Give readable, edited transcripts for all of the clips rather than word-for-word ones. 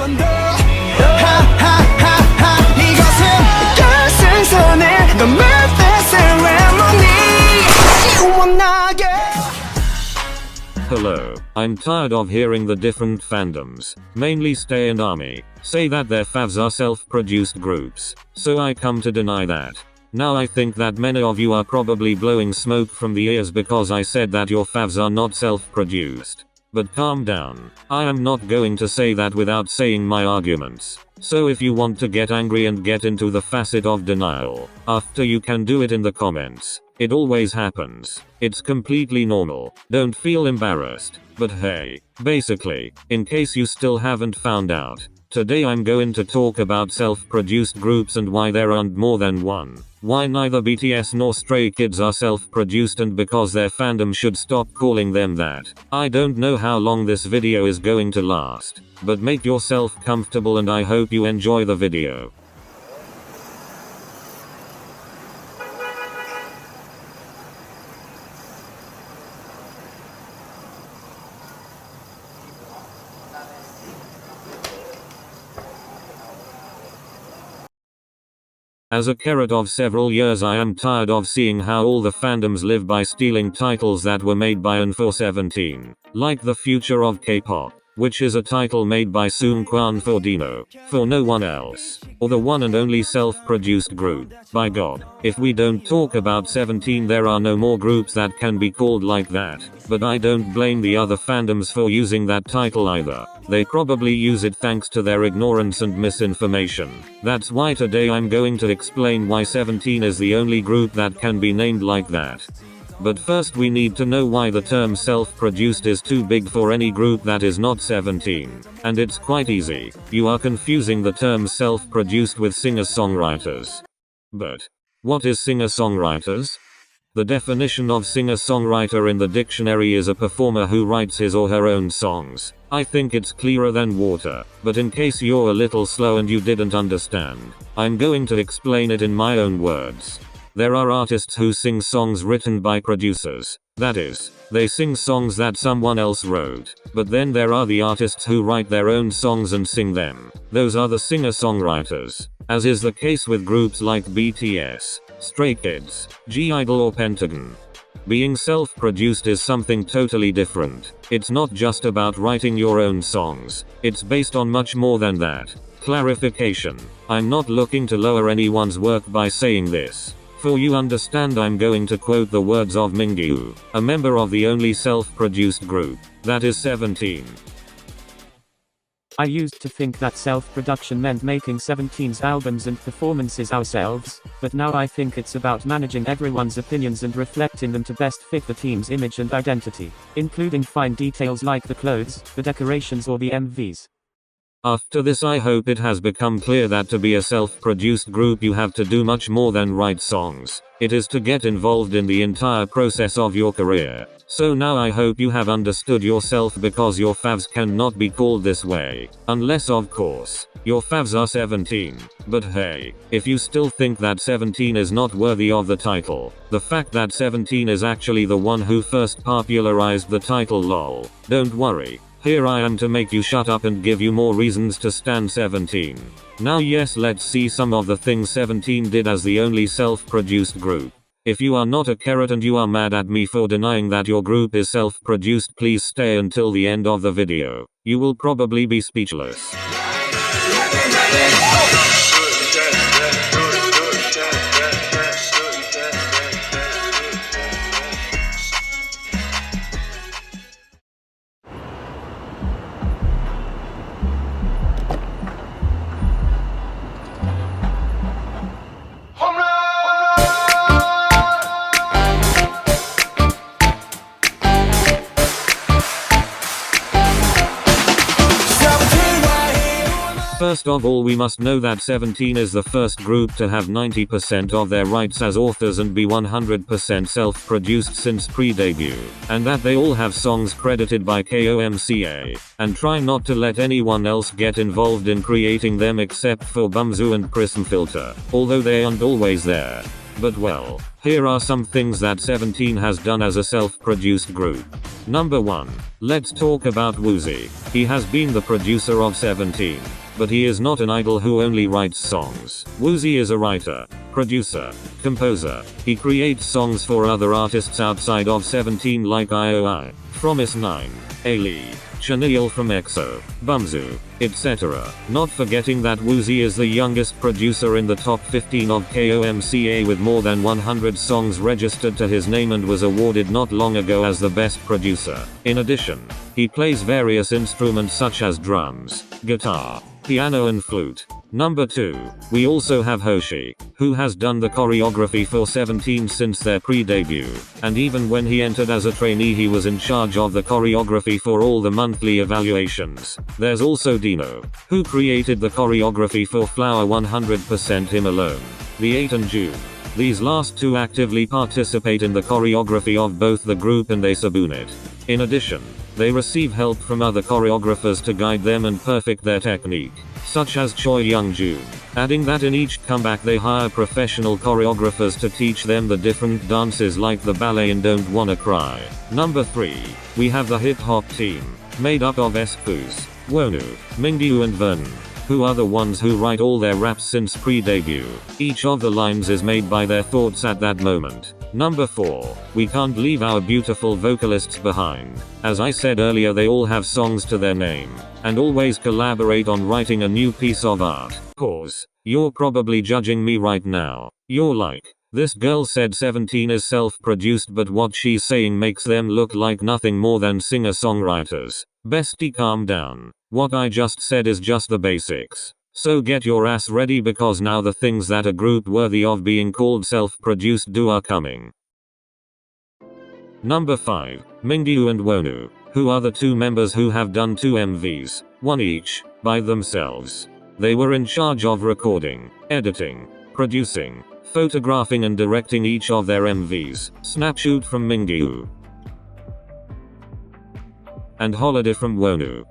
번 더 하하하하 이것은 결승선에 넌 perfect ceremony 시원하게. Hello, I'm tired of hearing the different fandoms, mainly Stay and Army, say that their favs are self-produced groups, so I come to deny that. Now I think that many of you are probably blowing smoke from the ears because I said that your favs are not self-produced. But calm down, I am not going to say that without saying my arguments. So if you want to get angry and get into the facet of denial, after you can do it in the comments. It always happens. It's completely normal. Don't feel embarrassed. But hey, basically, in case you still haven't found out, today I'm going to talk about self-produced groups and why there aren't more than one. Why neither BTS nor Stray Kids are self-produced and because their fandom should stop calling them that. I don't know how long this video is going to last, but make yourself comfortable and I hope you enjoy the video. As a carrot of several years, I am tired of seeing how all the fandoms live by stealing titles that were made by and for 17. Like The Future of K-pop, which is a title made by Seungkwan for Dino, for no one else. Or the one and only self-produced group. By God, if we don't talk about 17 there are no more groups that can be called like that. But I don't blame the other fandoms for using that title either. They probably use it thanks to their ignorance and misinformation. That's why today I'm going to explain why 17 is the only group that can be named like that. But first we need to know why the term self-produced is too big for any group that is not 17. And it's quite easy. You are confusing the term self-produced with singer-songwriters. But what is singer-songwriters? The definition of singer-songwriter in the dictionary is a performer who writes his or her own songs. I think it's clearer than water, but in case you're a little slow and you didn't understand, I'm going to explain it in my own words. There are artists who sing songs written by producers. That is, they sing songs that someone else wrote. But then there are the artists who write their own songs and sing them. Those are the singer-songwriters. As is the case with groups like BTS, Stray Kids, I-dle Pentagon. Being self-produced is something totally different. It's not just about writing your own songs. It's based on much more than that. Clarification. I'm not looking to lower anyone's work by saying this. For you understand, I'm going to quote the words of Mingyu, a member of the only self-produced group, that is 17. I used to think that self-production meant making 17's albums and performances ourselves, but now I think it's about managing everyone's opinions and reflecting them to best fit the team's image and identity, including fine details like the clothes, the decorations or the MVs. After this I hope it has become clear that to be a self-produced group you have to do much more than write songs. It is to get involved in the entire process of your career. So now I hope you have understood yourself because your favs cannot be called this way. Unless of course, your favs are 17. But hey, if you still think that 17 is not worthy of the title, the fact that 17 is actually the one who first popularized the title lol, don't worry. Here I am to make you shut up and give you more reasons to stan 17. Now yes, let's see some of the things 17 did as the only self-produced group. If you are not a carrot and you are mad at me for denying that your group is self-produced, please stay until the end of the video. You will probably be speechless. First of all, we must know that 17 is the first group to have 90% of their rights as authors and be 100% self-produced since pre-debut, and that they all have songs credited by KOMCA, and try not to let anyone else get involved in creating them except for Bumzu and Prism Filter, although they aren't always there. But well, here are some things that 17 has done as a self-produced group. Number 1. Let's talk about Woozi. He has been the producer of 17. But he is not an idol who only writes songs. Woozi is a writer, producer, composer. He creates songs for other artists outside of 17 like IOI, from Is9, Ali, Chanyeol from EXO, Bumzu, etc. Not forgetting that Woozi is the youngest producer in the top 15 of KOMCA with more than 100 songs registered to his name and was awarded not long ago as the best producer. In addition, he plays various instruments such as drums, guitar, piano and flute. Number 2. We also have Hoshi, who has done the choreography for 17 since their pre-debut, and even when he entered as a trainee he was in charge of the choreography for all the monthly evaluations. There's also Dino, who created the choreography for Flower 100% him alone. The 8 and June. These last two actively participate in the choreography of both the group and they sabun it. In addition, they receive help from other choreographers to guide them and perfect their technique, such as Choi Young-jun. Adding that in each comeback they hire professional choreographers to teach them the different dances like the ballet and Don't Wanna Cry. Number 3. We have the hip-hop team, made up of scoups, wonwoo, mingyu and jeon, who are the ones who write all their raps since pre-debut. Each of the lines is made by their thoughts at that moment. Number 4. We can't leave our beautiful vocalists behind. As I said earlier, they all have songs to their name, and always collaborate on writing a new piece of art. Pause. You're probably judging me right now. You're like, this girl said 17 is self-produced, but what she's saying makes them look like nothing more than singer-songwriters. Bestie, calm down. What I just said is just the basics. So get your ass ready because now the things that a group worthy of being called self-produced do are coming. Number 5. Mingyu and wonwoo, who are the two members who have done 2 MVs, one each, by themselves. They were in charge of recording, editing, producing, photographing and directing each of their MVs. Snapshoot from Mingyu and Holiday from wonwoo.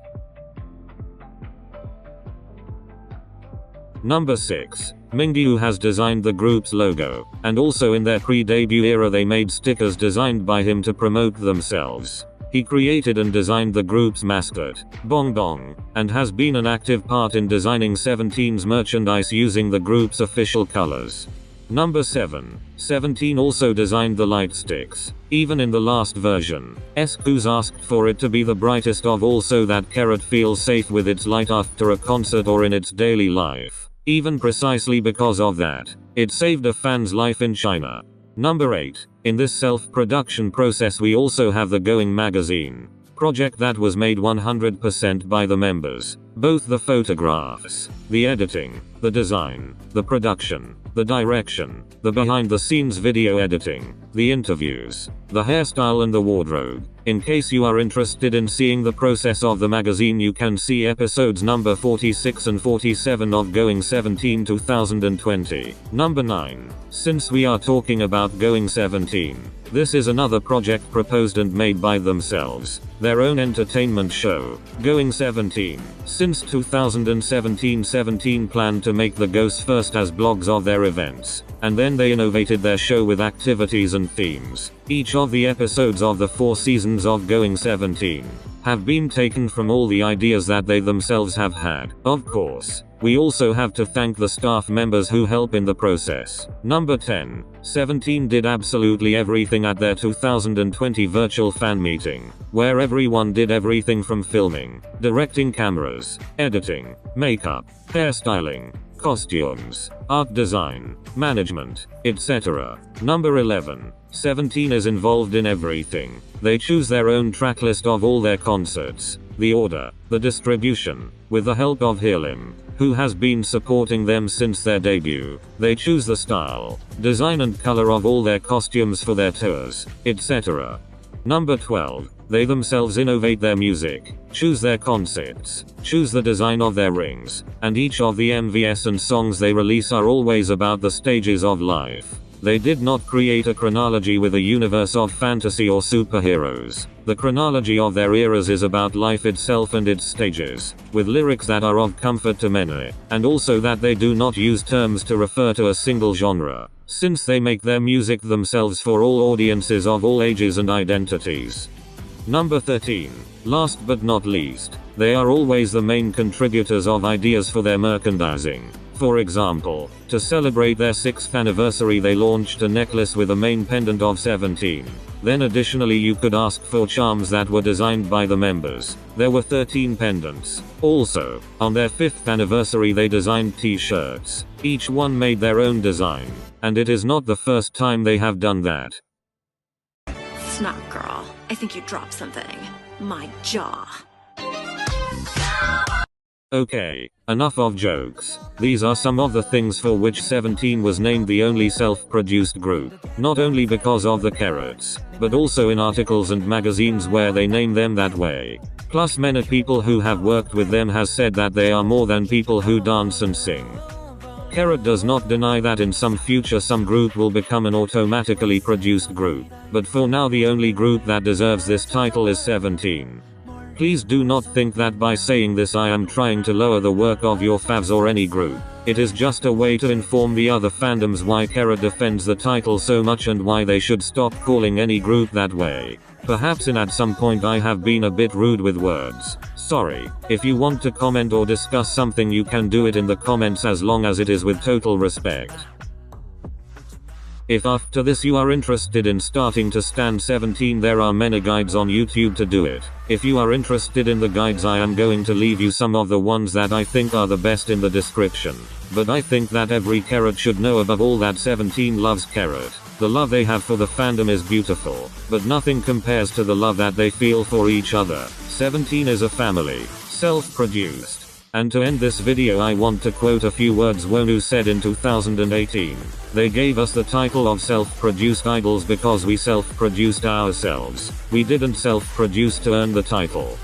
Number 6. Mingyu has designed the group's logo, and also in their pre-debut era they made stickers designed by him to promote themselves. He created and designed the group's mascot, Bong Bong, and has been an active part in designing 17's merchandise using the group's official colors. Number 7. 17 also designed the light sticks. Even in the last version, scoups asked for it to be the brightest of all so that Carrot feels safe with its light after a concert or in its daily life. Even precisely because of that, it saved a fan's life in China. Number 8. In this self-production process we also have the Going magazine project that was made 100% by the members. Both the photographs, the editing, the design, the production, the direction, the behind-the-scenes video editing, the interviews, the hairstyle and the wardrobe. In case you are interested in seeing the process of the magazine, you can see episodes number 46 and 47 of Going 17 2020. Number 9. Since we are talking about Going 17, this is another project proposed and made by themselves, their own entertainment show, Going 17. Since 2017, 17 planned to make the Goes first as blogs of their events, and then they innovated their show with activities and themes. Each of the episodes of the 4 seasons of Going 17 have been taken from all the ideas that they themselves have had. Of course, we also have to thank the staff members who help in the process. Number 10. 17 did absolutely everything at their 2020 virtual fan meeting, where everyone did everything from filming, directing cameras, editing, makeup, hairstyling, costumes, art design, management, etc. Number 11. 17 is involved in everything. They choose their own tracklist of all their concerts, the order, the distribution, with the help of Hyelim, who has been supporting them since their debut. They choose the style, design and color of all their costumes for their tours, etc. Number 12. They themselves innovate their music, choose their concepts, choose the design of their rings, and each of the MVs and songs they release are always about the stages of life. They did not create a chronology with a universe of fantasy or superheroes. The chronology of their eras is about life itself and its stages, with lyrics that are of comfort to many, and also that they do not use terms to refer to a single genre, since they make their music themselves for all audiences of all ages and identities. Number 13. Last but not least, they are always the main contributors of ideas for their merchandising. For example, to celebrate their 6th anniversary they launched a necklace with a main pendant of 17. Then additionally you could ask for charms that were designed by the members. There were 13 pendants. Also, on their 5th anniversary they designed t-shirts. Each one made their own design. And it is not the first time they have done that. Snot girl, I think you dropped something. My jaw. Okay, enough of jokes. These are some of the things for which 17 was named the only self-produced group. Not only because of the carrots, but also in articles and magazines where they name them that way. Plus many people who have worked with them has said that they are more than people who dance and sing. Carrot does not deny that in some future some group will become an automatically produced group, but for now the only group that deserves this title is 17. Please do not think that by saying this I am trying to lower the work of your favs or any group. It is just a way to inform the other fandoms why Carrot defends the title so much and why they should stop calling any group that way. Perhaps at some point I have been a bit rude with words. Sorry. If you want to comment or discuss something you can do it in the comments as long as it is with total respect. If after this you are interested in starting to stan 17, there are many guides on YouTube to do it. If you are interested in the guides I am going to leave you some of the ones that I think are the best in the description. But I think that every Carrot should know above all that 17 loves Carrot. The love they have for the fandom is beautiful, but nothing compares to the love that they feel for each other. 17 is a family, self-produced. And to end this video I want to quote a few words wonwoo said in 2018. They gave us the title of self-produced idols because we self-produced ourselves. We didn't self-produce to earn the title.